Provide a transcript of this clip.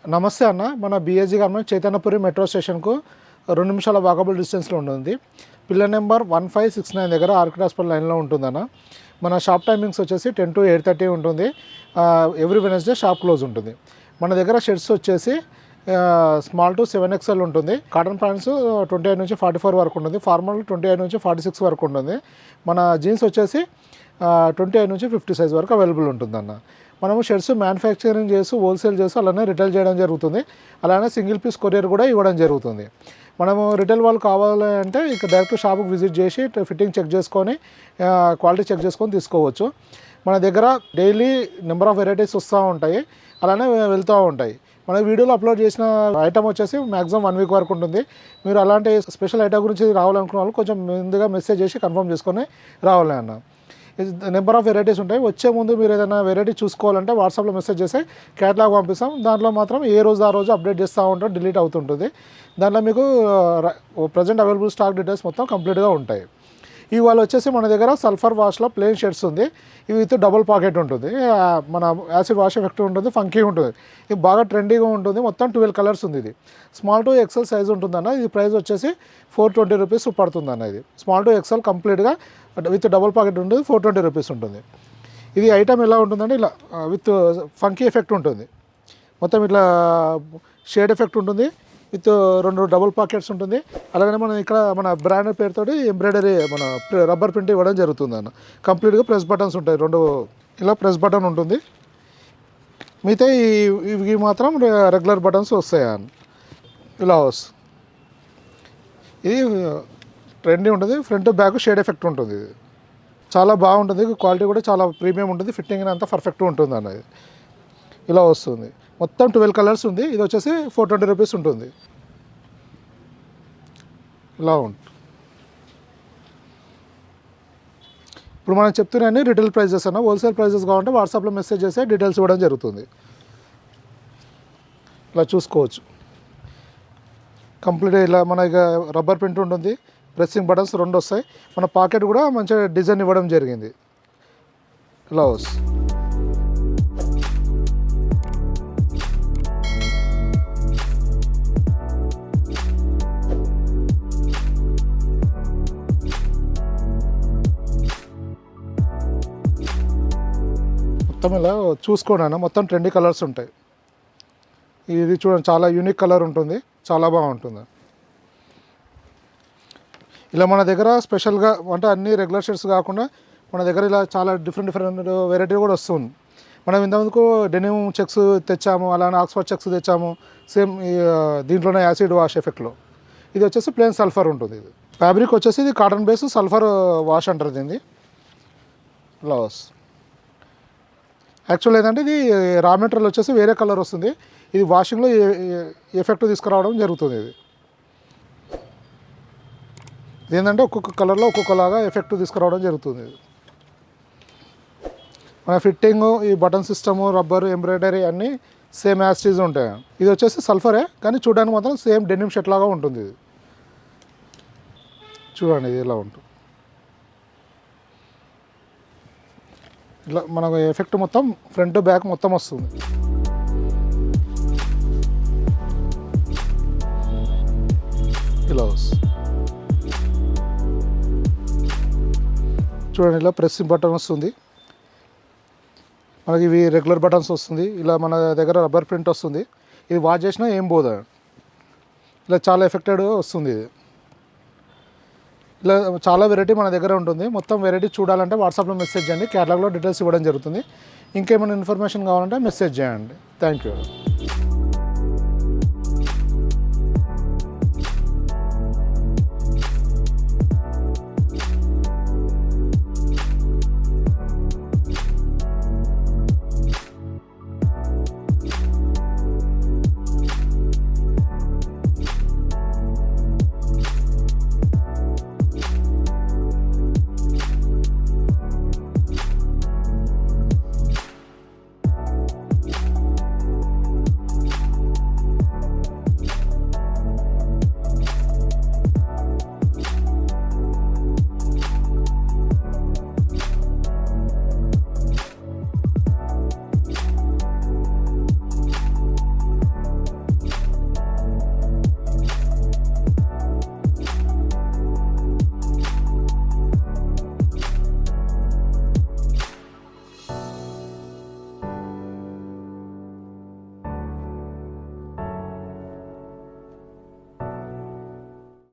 నమస్తే అన్న, మన బిఎస్జీ గవర్నమెంట్ చైతన్యపురి మెట్రో స్టేషన్కు 2 నిమిషాల వాకబుల్ డిస్టెన్స్లో ఉంటుంది. పిల్లర్ నెంబర్ 1569 దగ్గర ఆర్కిడ్ హాస్పిటల్ లైన్లో ఉంటుందన్న. మన షాప్ టైమింగ్స్ వచ్చేసి 10 to 8:30 ఉంటుంది. ఎవ్రీ వెనస్డే షాప్ క్లోజ్ ఉంటుంది. మన దగ్గర షర్ట్స్ వచ్చేసి స్మాల్ టు 7XL ఉంటుంది. కాటన్ ప్యాంట్స్ 28 నుంచి 44 వరకు ఉంటుంది. ఫార్మల్ 28 నుంచి 46 వరకు ఉంటుంది. మన జీన్స్ వచ్చేసి 28 నుంచి 50 సైజ్ వరకు అవైలబుల్ ఉంటుందన్న. మనము షర్ట్స్ మ్యానుఫ్యాక్చరింగ్ చేసి హోల్సేల్ చేసి అలానే రిటైల్ చేయడం జరుగుతుంది. అలానే సింగిల్ పీస్ కొరియర్ కూడా ఇవ్వడం జరుగుతుంది. మనము రిటైల్ వాళ్ళు కావాలి అంటే ఇక డైరెక్ట్ షాప్కి విజిట్ చేసి ఫిట్టింగ్ చెక్ చేసుకొని క్వాలిటీ చెక్ చేసుకొని తీసుకోవచ్చు. మన దగ్గర డైలీ నెంబర్ ఆఫ్ వెరైటీస్ వస్తూ ఉంటాయి, అలానే వెళ్తూ ఉంటాయి. మన వీడియోలో అప్లోడ్ చేసిన ఐటమ్ వచ్చేసి మ్యాక్సిమం 1 వీక్ వరకు ఉంటుంది. మీరు అలాంటి స్పెషల్ ఐటమ్ గురించి రావాలనుకున్న వాళ్ళు కొంచెం ముందుగా మెసేజ్ చేసి కన్ఫర్మ్ చేసుకొని రావాలి అన్న. నెంబర్ ఆఫ్ వెరైటీస్ ఉంటాయి. వచ్చే ముందు మీరు ఏదైనా వెరైటీ చూసుకోవాలంటే వాట్సాప్లో మెసేజ్ చేస్తే క్యాటలాగ్ పంపిస్తాం. దాంట్లో మాత్రం ఏ రోజు ఆ రోజు అప్డేట్ చేస్తూ ఉంటాం, డిలీట్ అవుతుంటుంది. దాంట్లో మీకు ప్రజెంట్ అవైలబుల్ స్టాక్ డీటెయిల్స్ మొత్తం కంప్లీట్గా ఉంటాయి. ఇవాళ వచ్చేసి మన దగ్గర సల్ఫర్ వాష్లో ప్లెయిన్ షర్ట్స్ ఉంది. ఇవి విత్ డబుల్ పాకెట్ ఉంటుంది. మన యాసిడ్ వాష్ ఎఫెక్ట్ ఉంటుంది, ఫంకీ ఉంటుంది. ఇది బాగా ట్రెండీగా ఉంటుంది. మొత్తం 12 కలర్స్ ఉంది. ఇది స్మాల్ టు ఎక్సెల్ సైజ్ ఉంటుందన్న. ఇది ప్రైస్ వచ్చేసి 420 రూపీస్ పడుతుందన్న. ఇది స్మాల్ టు ఎక్సెల్ కంప్లీట్గా విత్ డబుల్ పాకెట్ ఉంటుంది, 420 రూపీస్ ఉంటుంది. ఇది ఐటమ్ ఎలా ఉంటుందంటే ఇలా విత్ ఫంకీ ఎఫెక్ట్ ఉంటుంది. మొత్తం ఇట్లా షేడ్ ఎఫెక్ట్ ఉంటుంది, విత్ 2 డబుల్ పాకెట్స్ ఉంటుంది. అలాగే మనం ఇక్కడ మన బ్రాండ్ పేరుతో ఎంబ్రాయిడరీ మన రబ్బర్ ప్రింట్ ఇవ్వడం జరుగుతుంది అన్న. కంప్లీట్గా ప్రెస్ బటన్స్ ఉంటాయి, 2 ఇలా ప్రెస్ బటన్ ఉంటుంది. మిగతా ఇవి మాత్రం రెగ్యులర్ బటన్స్ వస్తాయి అన్న. ఇలా వస్తుంది. ఇది ట్రెండీ ఉంటుంది. ఫ్రంట్ బ్యాక్ షేడ్ ఎఫెక్ట్ ఉంటుంది. ఇది చాలా బాగుంటుంది. క్వాలిటీ కూడా చాలా ప్రీమియం ఉంటుంది. ఫిట్టింగ్ అంతా పర్ఫెక్ట్గా ఉంటుంది అన్నది. ఇలా వస్తుంది. మొత్తం 12 కలర్స్ ఉంది. ఇది వచ్చేసి 420 రూపీస్ ఉంటుంది. ఇలా ఉంటుంది. ఇప్పుడు మనం చెప్తున్నాయని రిటైల్ ప్రైజెస్ అన్న. హోల్సేల్ ప్రైజెస్ కావాలంటే వాట్సాప్లో మెసేజ్ చేస్తే డీటెయిల్స్ ఇవ్వడం జరుగుతుంది. ఇలా చూసుకోవచ్చు. కంప్లీట్ ఇలా మన ఇక రబ్బర్ ప్రింట్ ఉంటుంది. ప్రెస్సింగ్ బటన్స్ 2 వస్తాయి. మన పాకెట్ కూడా మంచిగా డిజైన్ ఇవ్వడం జరిగింది. ఇలా వస్తుంది. మొత్తం ఇలా చూసుకోండి అన్న. మొత్తం ట్రెండీ కలర్స్ ఉంటాయి. ఇది చూడండి, చాలా యూనిక్ కలర్ ఉంటుంది, చాలా బాగుంటుంది. ఇలా మన దగ్గర స్పెషల్గా అంటే అన్ని రెగ్యులర్ షర్ట్స్ కాకుండా మన దగ్గర ఇలా చాలా డిఫరెంట్ వెరైటీ కూడా వస్తుంది. మనం ఇంతకుముందుకు డెనిమ్ చెక్స్ తెచ్చాము, అలానే ఆక్స్ఫర్డ్ చెక్స్ తెచ్చాము. సేమ్ దీంట్లోనే యాసిడ్ వాష్ ఎఫెక్ట్లో. ఇది వచ్చేసి ప్లెయిన్ సల్ఫర్ ఉంటుంది. ఇది ఫ్యాబ్రిక్ వచ్చేసి ఇది కాటన్ బేస్ సల్ఫర్ వాష్ అంటారు దీన్ని. లాస్ యాక్చువల్ ఏంటంటే ఇది రా మెటీరియల్ వచ్చేసి వేరే కలర్ వస్తుంది. ఇది వాషింగ్లో ఎఫెక్ట్ తీసుకురావడం జరుగుతుంది. ఇది ఏంటంటే ఒక్కొక్క కలర్లో ఒక్కొక్కలాగా ఎఫెక్ట్ తీసుకురావడం జరుగుతుంది. మన ఫిట్టింగ్, ఈ బటన్ సిస్టము, రబ్బర్, ఎంబ్రాయిడరీ అన్నీ సేమ్ యాస్టీజ్ ఉంటాయి. ఇది వచ్చేసి సల్ఫరే, కానీ చూడడానికి మాత్రం సేమ్ డెనిమ్ షర్ట్ లాగా ఉంటుంది. ఇది చూడండి, ఇది ఇలా ఉంటుంది. ఇట్లా మనకు ఎఫెక్ట్ మొత్తం ఫ్రంట్ బ్యాక్ మొత్తం వస్తుంది. ఇలా వస్తుంది. చూడండి, ఇలా ప్రెస్సింగ్ బటన్ వస్తుంది. మనకి ఇవి రెగ్యులర్ బటన్స్ వస్తుంది. ఇలా మన దగ్గర రబ్బర్ ప్రింట్ వస్తుంది. ఇది వాష్ చేసినా ఏం పోదా. ఇలా చాలా ఎఫెక్టెడ్ వస్తుంది. ఇది ఇలా చాలా వెరైటీ మన దగ్గర ఉంటుంది. మొత్తం వెరైటీ చూడాలంటే వాట్సాప్లో మెసేజ్ చేయండి. క్యాటలాగ్లో డీటెయిల్స్ ఇవ్వడం జరుగుతుంది. ఇంకేమైనా ఇన్ఫర్మేషన్ కావాలంటే మెసేజ్ చేయండి. Thank you.